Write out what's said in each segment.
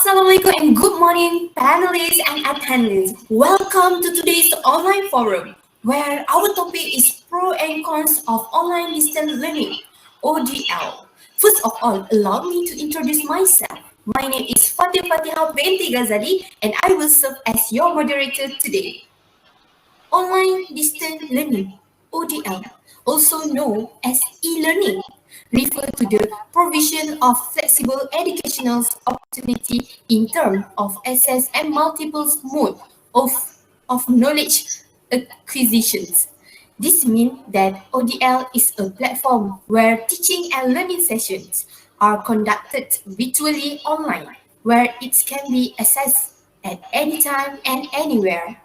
Assalamualaikum and good morning, panelists and attendees. Welcome to today's online forum, where our topic is pro and cons of online distance learning, ODL. First of all, allow me to introduce myself. My name is Fatihah binti Ghazali, and I will serve as your moderator today. Online distance learning, ODL, also known as e-learning, refer to the provision of flexible educational opportunity in terms of access and multiple modes of knowledge acquisitions. This means that ODL is a platform where teaching and learning sessions are conducted virtually online, where it can be accessed at any time and anywhere.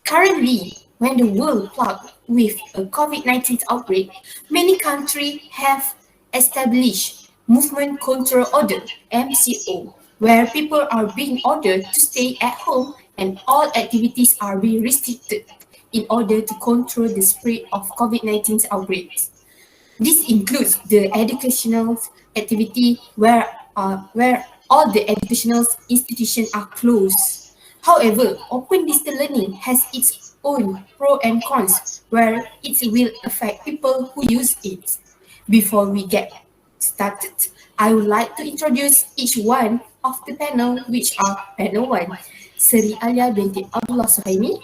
Currently, when the world plagued with a COVID-19 outbreak, many countries have established Movement Control Order (MCO), where people are being ordered to stay at home and all activities are being restricted in order to control the spread of COVID-19 outbreaks. This includes the educational activity where all the educational institutions are closed. However, open distance learning has its own pros and cons where it will affect people who use it. Before we get started, I would like to introduce each one of the panel, which are panel 1, Seri Alia binti Abdullah Suhaimi,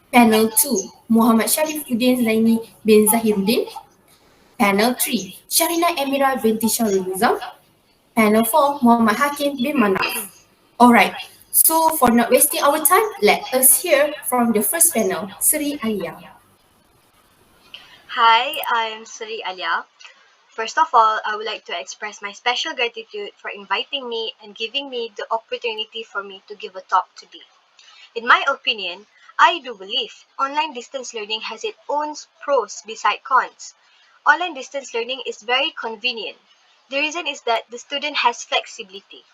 panel 2, Muhammad Sharifuddin Zaini bin Zahiruddin, panel 3, Sharina Emira binti Sharul Nizam, panel 4, Muhammad Hakim bin Manaf. Alright, so for not wasting our time, let us hear from the first panel, Sri Alia. Hi, I'm Sri Alia. First of all, I would like to express my special gratitude for inviting me and giving me the opportunity for me to give a talk today. In my opinion, I do believe online distance learning has its own pros beside cons. Online distance learning is very convenient. The reason is that the student has flexibility.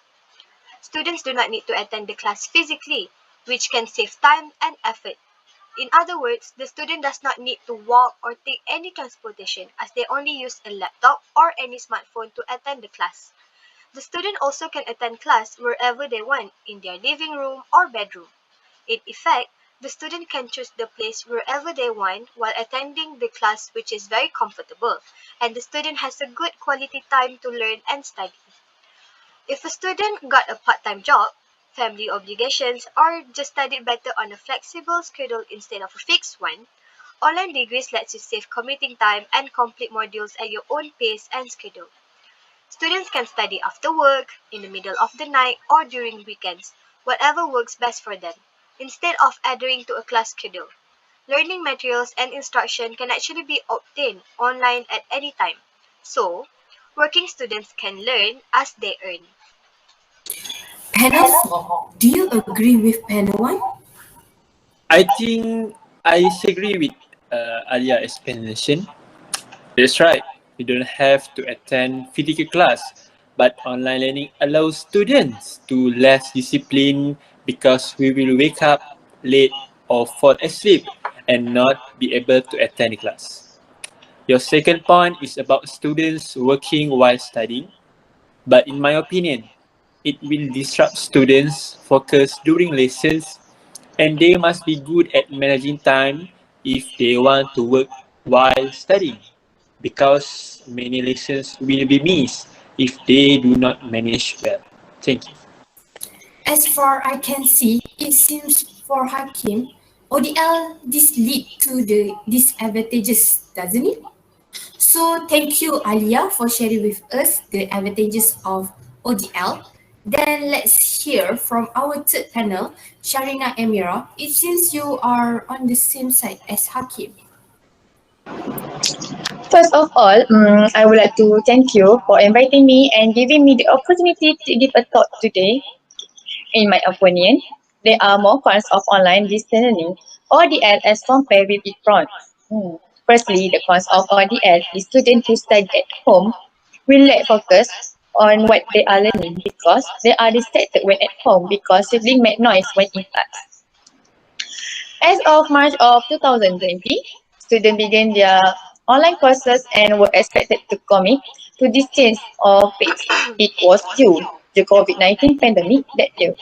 Students do not need to attend the class physically, which can save time and effort. In other words, the student does not need to walk or take any transportation as they only use a laptop or any smartphone to attend the class. The student also can attend class wherever they want, in their living room or bedroom. In effect, the student can choose the place wherever they want while attending the class, which is very comfortable, and the student has a good quality time to learn and study. If a student got a part-time job, family obligations, or just studied better on a flexible schedule instead of a fixed one, online degrees lets you save commuting time and complete modules at your own pace and schedule. Students can study after work, in the middle of the night, or during weekends, whatever works best for them, instead of adhering to a class schedule. Learning materials and instruction can actually be obtained online at any time. So, working students can learn as they earn. Panel 4, do you agree with panel 1? I think I agree with Alia's explanation. That's right. We don't have to attend physical class, but online learning allows students to less discipline because we will wake up late or fall asleep and not be able to attend the class. Your second point is about students working while studying, but in my opinion, it will disrupt students' focus during lessons, and they must be good at managing time if they want to work while studying, because many lessons will be missed if they do not manage well. Thank you. As far I can see, it seems for Hakim, ODL this lead to the disadvantages, doesn't it? So thank you, Alia, for sharing with us the advantages of ODL. Then let's hear from our third panel, Sharina Emira. It seems you are on the same side as Hakim. First of all, I would like to thank you for inviting me and giving me the opportunity to give a talk today. In my opinion, there are more cons of online distance learning, ODL, as compared with its pros. Firstly, the cons of ODL is students who study at home will lack focus on what they are learning because they are distracted when at home because siblings make noise when in class. As of March of 2020, students began their online courses and were expected to commit to this change of pace. It was due the COVID-19 pandemic that year,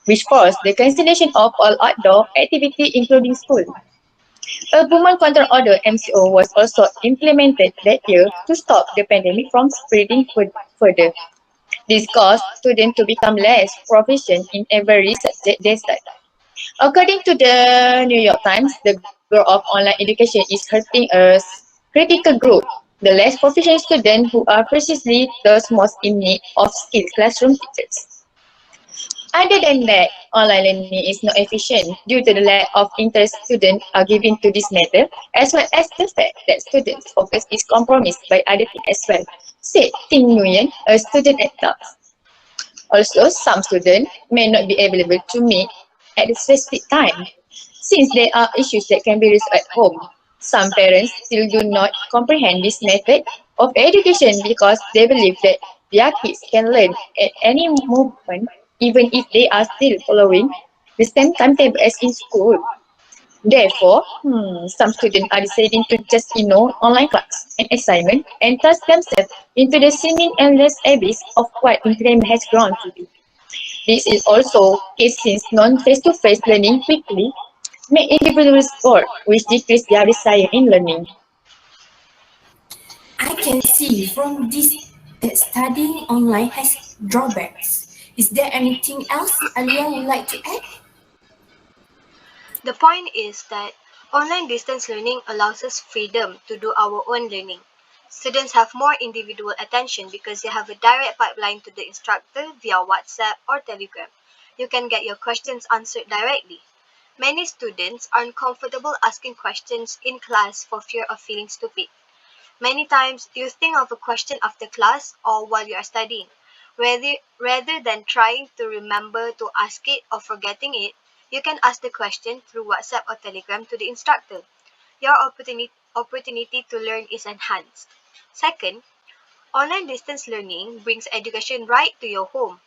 which forced the cancellation of all outdoor activity including school. A movement control order (MCO) was also implemented that year to stop the pandemic from spreading further. This caused students to become less proficient in every subject they study. According to the New York Times, the growth of online education is hurting a critical group, the less proficient students who are precisely those most in need of skilled classroom teachers. Other than that, online learning is not efficient due to the lack of interest students are given to this matter, as well as the fact that students' focus is compromised by other things as well, said Ting Nguyen, a student at Tufts. Also, some students may not be available to meet at a specific time, since there are issues that can be resolved at home. Some parents still do not comprehend this method of education because they believe that their kids can learn at any moment, even if they are still following the same timetable as in school. Therefore, some students are deciding to just ignore online class and assignment and thrust themselves into the seeming endless abyss of what internet has grown to be. This is also case since non-face-to-face learning quickly make individuals bored, which decrease their desire in learning. I can see from this that studying online has drawbacks. Is there anything else Alia would like to add? The point is that online distance learning allows us freedom to do our own learning. Students have more individual attention because they have a direct pipeline to the instructor via WhatsApp or Telegram. You can get your questions answered directly. Many students aren't comfortable asking questions in class for fear of feeling stupid. Many times, you think of a question after class or while you are studying. Rather than trying to remember to ask it or forgetting it, you can ask the question through WhatsApp or Telegram to the instructor. Your opportunity to learn is enhanced. Second, online distance learning brings education right to your home.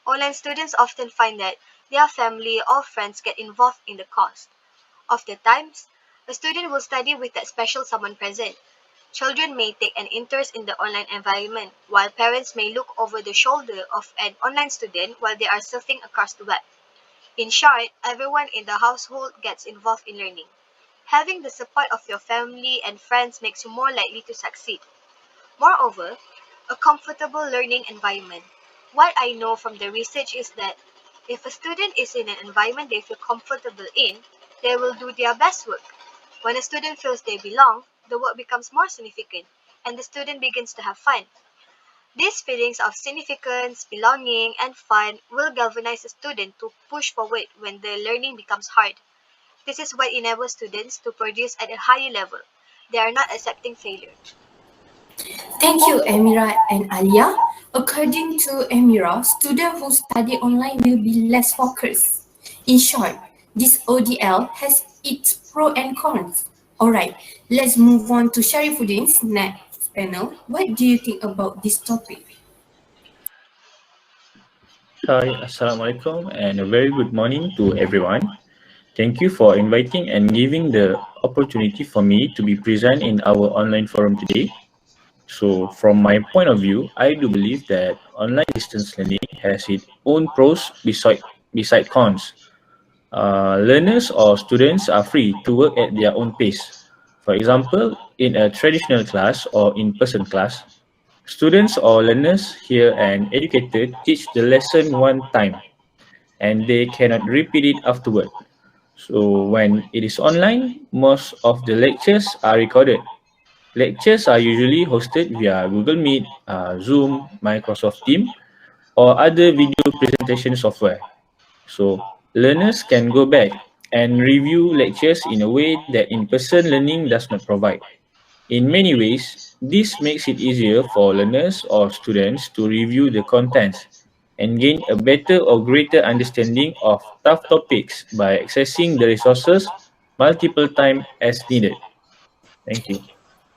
Online students often find that their family or friends get involved in the course. Oftentimes, a student will study with that special someone present. Children may take an interest in the online environment, while parents may look over the shoulder of an online student while they are surfing across the web. In short, everyone in the household gets involved in learning. Having the support of your family and friends makes you more likely to succeed. Moreover, a comfortable learning environment. What I know from the research is that if a student is in an environment they feel comfortable in, they will do their best work. When a student feels they belong, the work becomes more significant and the student begins to have fun. These feelings of significance, belonging, and fun will galvanize a student to push forward when the learning becomes hard. This is what enables students to produce at a higher level. They are not accepting failure. Thank you, Emira and Alia. According to Emira, students who study online will be less focused. In short, this ODL has its pros and cons. Alright, let's move on to Sharifuddin's next panel. What do you think about this topic? Hi, Assalamualaikum, and a very good morning to everyone. Thank you for inviting and giving the opportunity for me to be present in our online forum today. So, from my point of view, I do believe that online distance learning has its own pros beside cons. Learners or students are free to work at their own pace. For example, in a traditional class or in-person class, students or learners hear an educator teach the lesson one time and they cannot repeat it afterward. So when it is online, most of the lectures are recorded. Lectures are usually hosted via Google Meet, Zoom, Microsoft Teams, or other video presentation software. So learners can go back and review lectures in a way that in-person learning does not provide. In many ways, this makes it easier for learners or students to review the contents and gain a better or greater understanding of tough topics by accessing the resources multiple times as needed. Thank you.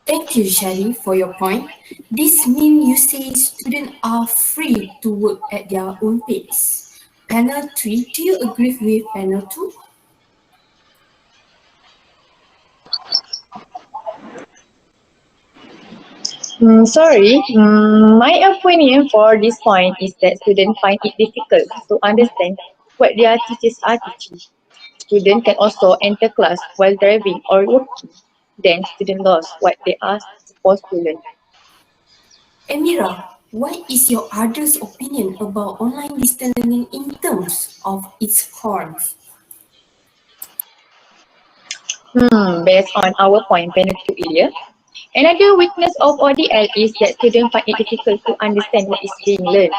Thank you, Shari, for your point. This means you say students are free to work at their own pace. Panel 3, do you agree with panel 2? My opinion for this point is that students find it difficult to understand what their teachers are teaching. Students can also enter class while driving or working. Then students lost what they are supposed to learn. Emira, what is your other's opinion about online distance learning in terms of its cons? Based on our point panel 2 earlier, another weakness of ODL is that students find it difficult to understand what is being learned.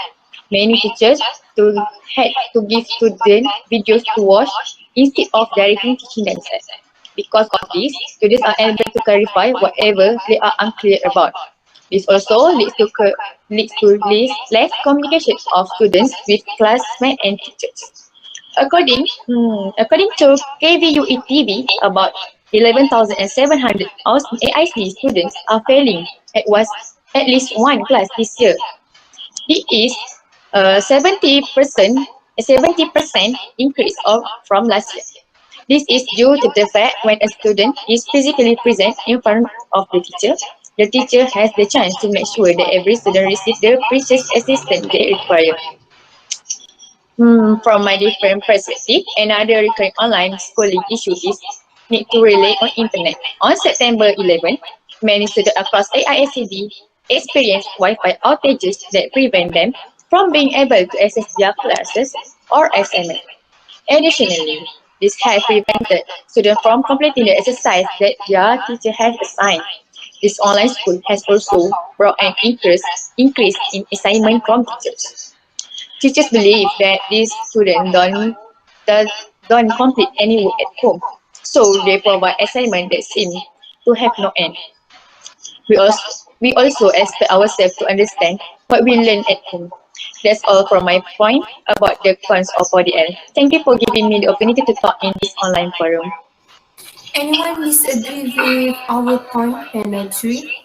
Many teachers had to give students videos to watch instead of directly teaching themselves. Because of this, students are unable to clarify whatever they are unclear about. This also leads to less communication of students with classmates and teachers. According to KVUE TV, about 11,700 AIC students are failing at least one class this year. It is a 70% increase from last year. This is due to the fact when a student is physically present in front of the teacher has the chance to make sure that every student receives the precious assistance they require. From my different perspective, another recurring online schooling issue is need to rely on internet. On September 11, many students across AISCD experienced Wi-Fi outages that prevent them from being able to access their classes or assignments. Additionally, this has prevented students from completing the exercise that their teacher has assigned. This online school has also brought an increase in assignment from teachers. Teachers believe that these students does- don't complete any work at home, so they provide assignments that seem to have no end. We also expect ourselves to understand what we learn at home. That's all from my point about the cons of ODL. Thank you for giving me the opportunity to talk in this online forum. Anyone disagree with our point panel 3?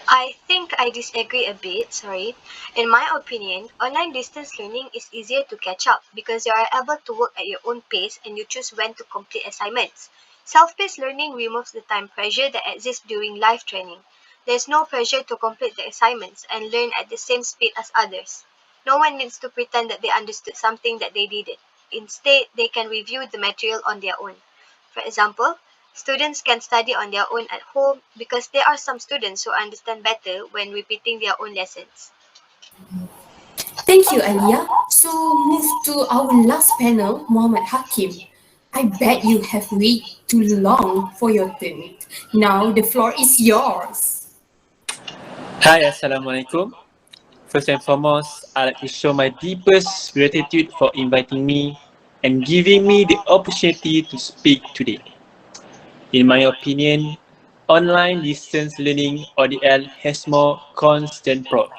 I think I disagree a bit, sorry. In my opinion, online distance learning is easier to catch up because you are able to work at your own pace and you choose when to complete assignments. Self-paced learning removes the time pressure that exists during live training. There's no pressure to complete the assignments and learn at the same speed as others. No one needs to pretend that they understood something that they didn't. Instead, they can review the material on their own. For example, students can study on their own at home because there are some students who understand better when repeating their own lessons. Thank you, Alia. So, move to our last panel, Muhammad Hakim. I bet you have waited too long for your turn. Now the floor is yours. Hi, Assalamualaikum. First and foremost, I'd like to show my deepest gratitude for inviting me and giving me the opportunity to speak today. In my opinion, online distance learning ODL has more cons than pros.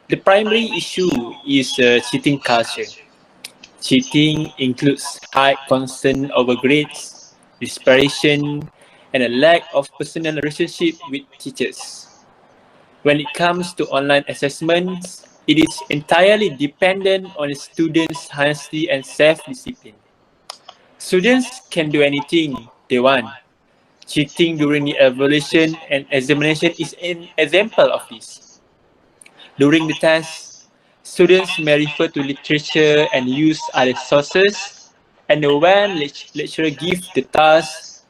The primary issue is cheating culture. Cheating includes high concern over grades, desperation, and a lack of personal relationship with teachers. When it comes to online assessments, it is entirely dependent on the students' honesty and self-discipline. Students can do anything they want. Cheating during the evaluation and examination is an example of this. During the test, students may refer to literature and use other sources, and when lecturer gives the task,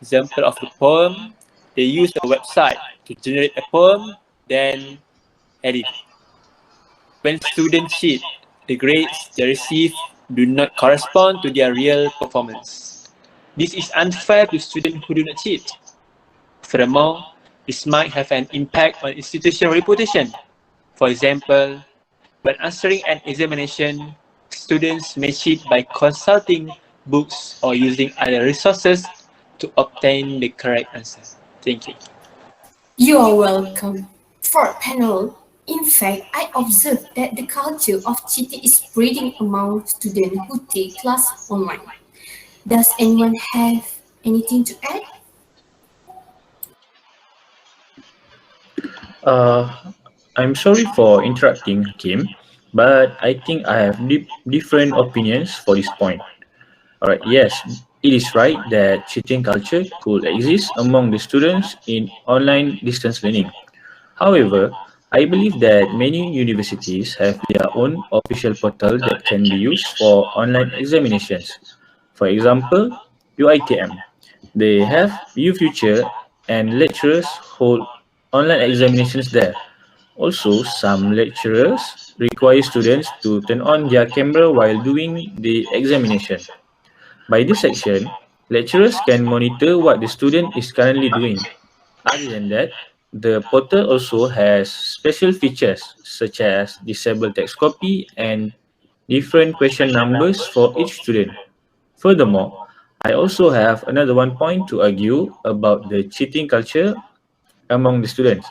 example of the poem, they use a website to generate a poem, then edit. When students cheat, the grades they receive do not correspond to their real performance. This is unfair to students who do not cheat. Furthermore, this might have an impact on institutional reputation. For example, when answering an examination, students may cheat by consulting books or using other resources to obtain the correct answer. Thank you. You are welcome. Fourth panel. In fact, I observed that the culture of cheating is spreading among students who take class online. Does anyone have anything to add? Uh, I'm sorry for interrupting, Kim, but I think I have different opinions for this point. Alright, yes, It is right that cheating culture could exist among the students in online distance learning. However, I believe that many universities have their own official portal that can be used for online examinations. For example, UITM. They have UFuture and lecturers hold online examinations there. Also, some lecturers require students to turn on their camera while doing the examination. By this section, lecturers can monitor what the student is currently doing. Other than that, the portal also has special features such as disable text copy and different question numbers for each student. Furthermore, I also have another one point to argue about the cheating culture among the students.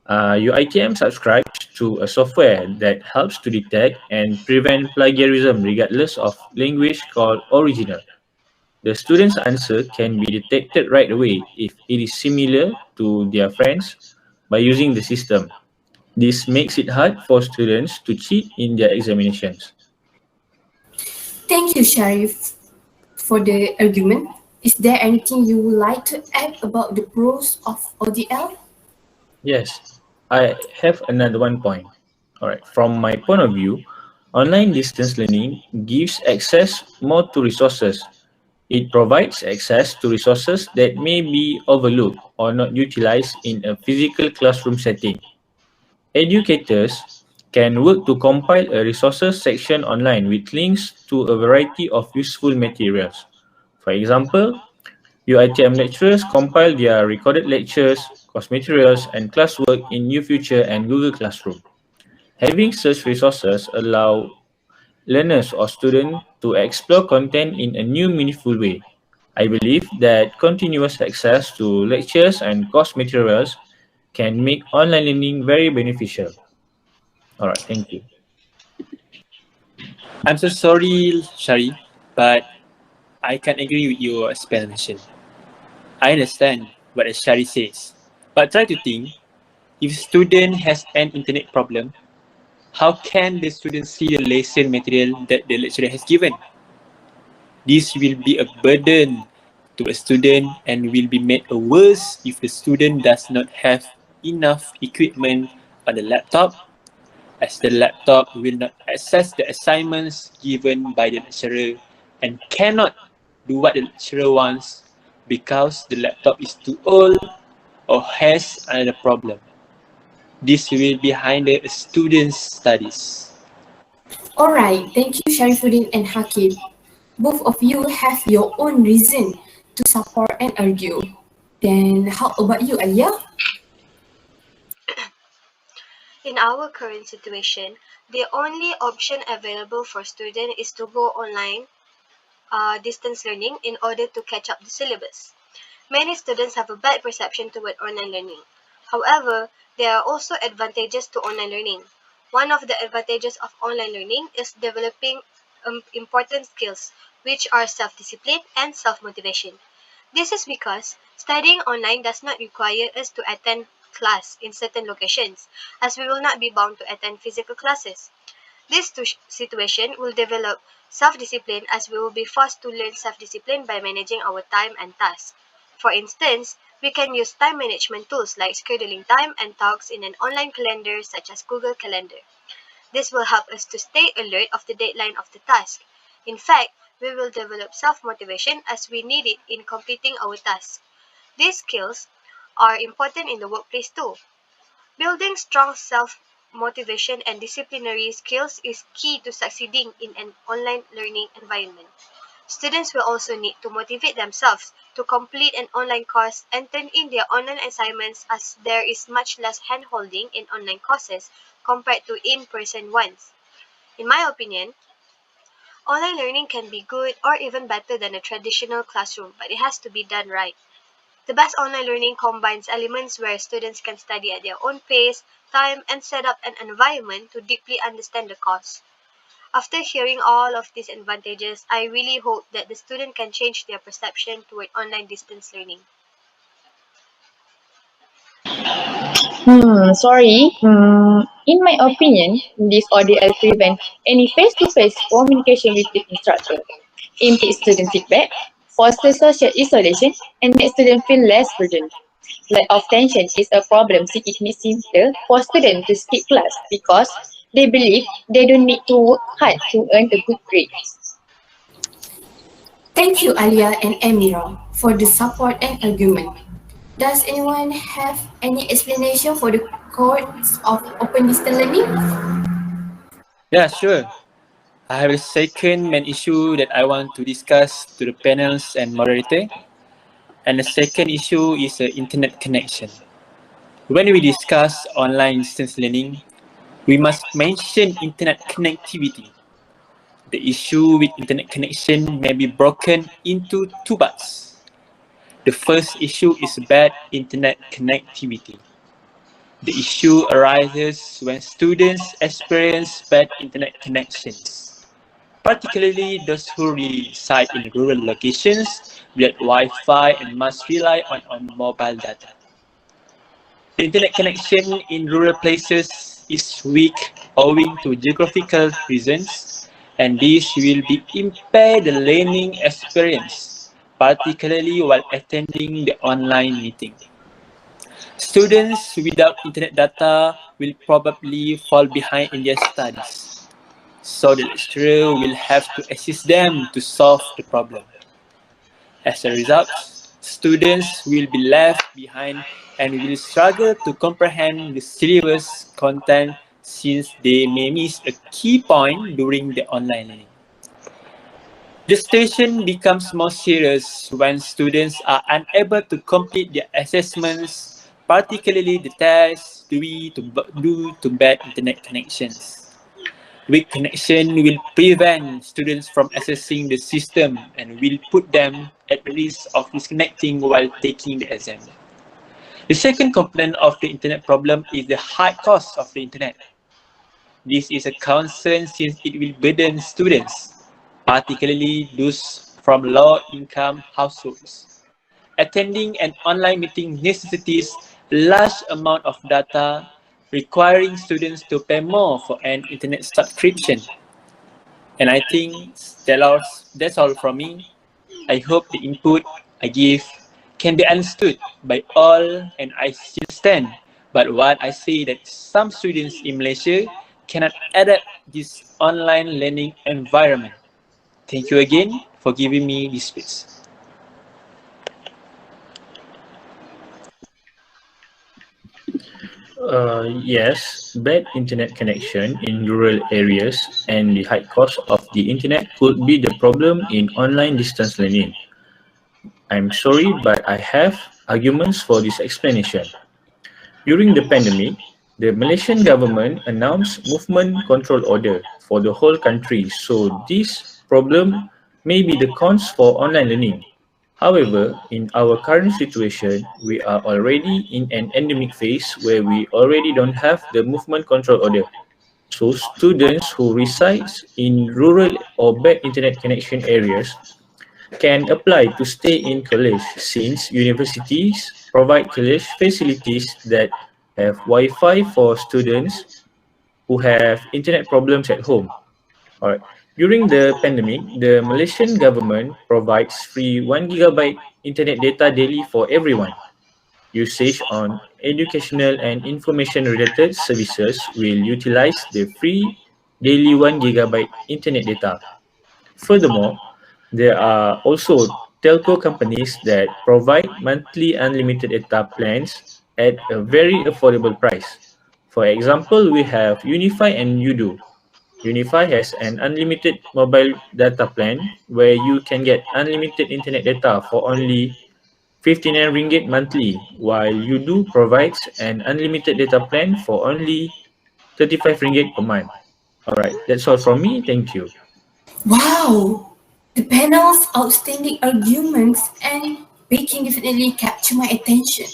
UITM subscribes to a software that helps to detect and prevent plagiarism regardless of language called original. The student's answer can be detected right away if it is similar to their friends by using the system. This makes it hard for students to cheat in their examinations. Thank you, Sharif, for the argument. Is there anything you would like to add about the pros of ODL? Yes, I have another one point. Alright, from my point of view, online distance learning gives access more to resources. It provides access to resources that may be overlooked or not utilized in a physical classroom setting. Educators can work to compile a resources section online with links to a variety of useful materials. For example, UITM lecturers compile their recorded lectures, course materials, and classwork in UFuture and Google Classroom. Having such resources allow learners or students to explore content in a new meaningful way. I believe that continuous access to lectures and course materials can make online learning very beneficial. Alright, thank you. I'm so sorry, Shari, but I can't agree with your explanation. I understand what Shari says, but try to think, if student has an internet problem, how can the student see the lesson material that the lecturer has given? This will be a burden to a student and will be made worse if the student does not have enough equipment on the laptop, as the laptop will not access the assignments given by the lecturer and cannot do what the lecturer wants because the laptop is too old or has another problem. This will be hinder a student's studies. All right, thank you, Sharifuddin and Hakim. Both of you have your own reason to support and argue. Then how about you, Alia? In our current situation, the only option available for students is to go online distance learning in order to catch up the syllabus. Many students have a bad perception toward online learning. However, there are also advantages to online learning. One of the advantages of online learning is developing important skills, which are self-discipline and self-motivation. This is because studying online does not require us to attend class in certain locations, as we will not be bound to attend physical classes. This situation will develop self-discipline as we will be forced to learn self-discipline by managing our time and tasks. For instance, we can use time management tools like scheduling time and tasks in an online calendar such as Google Calendar. This will help us to stay alert of the deadline of the task. In fact, we will develop self-motivation as we need it in completing our tasks. These skills are important in the workplace too. Building strong self-motivation and disciplinary skills is key to succeeding in an online learning environment. Students will also need to motivate themselves to complete an online course and turn in their online assignments, as there is much less hand-holding in online courses compared to in-person ones. In my opinion, online learning can be good or even better than a traditional classroom, but it has to be done right. The best online learning combines elements where students can study at their own pace, time, and set up an environment to deeply understand the course. After hearing all of these advantages, I really hope that the student can change their perception toward online distance learning. Sorry. In my opinion, this ODL prevent any face-to-face communication with the instructor, impact student feedback, foster social isolation, and make students feel less burdened. Lack of tension is a problem since it makes it simpler for students to skip class because they believe they don't need to work hard to earn a good grade. Thank you, Alia and Emira, for the support and argument. Does anyone have any explanation for the cause of open distance learning? Yeah, sure. I have a second main issue that I want to discuss to the panels and moderator. And the second issue is the internet connection. When we discuss online distance learning, we must mention internet connectivity. The issue with internet connection may be broken into two parts. The first issue is bad internet connectivity. The issue arises when students experience bad internet connections, particularly those who reside in rural locations without Wi-Fi and must rely on mobile data. The internet connection in rural places is weak owing to geographical reasons, and this will be impair the learning experience, particularly while attending the online meeting. Students without internet data will probably fall behind in their studies, so the lecturer will have to assist them to solve the problem. As a result, students will be left behind and will struggle to comprehend the syllabus content since they may miss a key point during the online learning. The situation becomes more serious when students are unable to complete their assessments, particularly the tests due to bad internet connections. Weak connection will prevent students from accessing the system and will put them at risk of disconnecting while taking the exam. The second component of the internet problem is the high cost of the internet. This is a concern since it will burden students, particularly those from low-income households. Attending an online meeting necessitates a large amount of data, requiring students to pay more for an internet subscription. And I think that's all from me. I hope the input I give can be understood by all and I still stand. But what I say that some students in Malaysia cannot adapt this online learning environment. Thank you again for giving me this space. Yes, bad internet connection in rural areas and the high cost of the internet could be the problem in online distance learning. I'm sorry, but I have arguments for this explanation. During the pandemic, the Malaysian government announced movement control order for the whole country, so this problem may be the cons for online learning. However, in our current situation, we are already in an endemic phase where we already don't have the movement control order. So students who reside in rural or bad internet connection areas can apply to stay in college since universities provide college facilities that have Wi-Fi for students who have internet problems at home. Alright. During the pandemic, the Malaysian government provides free 1 gigabyte internet data daily for everyone. Usage on educational and information related services will utilize the free daily 1 gigabyte internet data. Furthermore, there are also telco companies that provide monthly unlimited data plans at a very affordable price. For example, we have Unify and Udo. Unify has an unlimited mobile data plan where you can get unlimited internet data for only 59 ringgit monthly, while Udo provides an unlimited data plan for only 35 ringgit per month. Alright, that's all from me. Thank you. Wow! The panel's outstanding arguments and baking definitely capture my attention.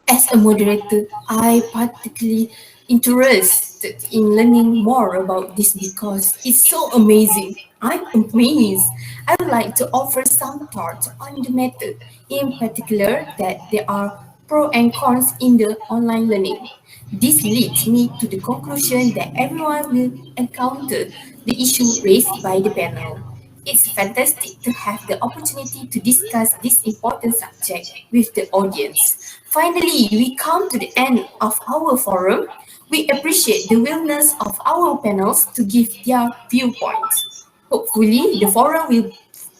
As a moderator, I particularly interested in learning more about this because it's so amazing. I'm amazed. I would like to offer some thoughts on the method, in particular that there are pros and cons in the online learning. This leads me to the conclusion that everyone will encounter the issue raised by the panel. It's fantastic to have the opportunity to discuss this important subject with the audience. Finally, we come to the end of our forum. We appreciate the willingness of our panels to give their viewpoints. Hopefully, the forum will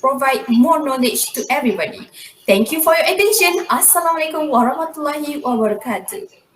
provide more knowledge to everybody. Thank you for your attention. Assalamualaikum warahmatullahi wabarakatuh.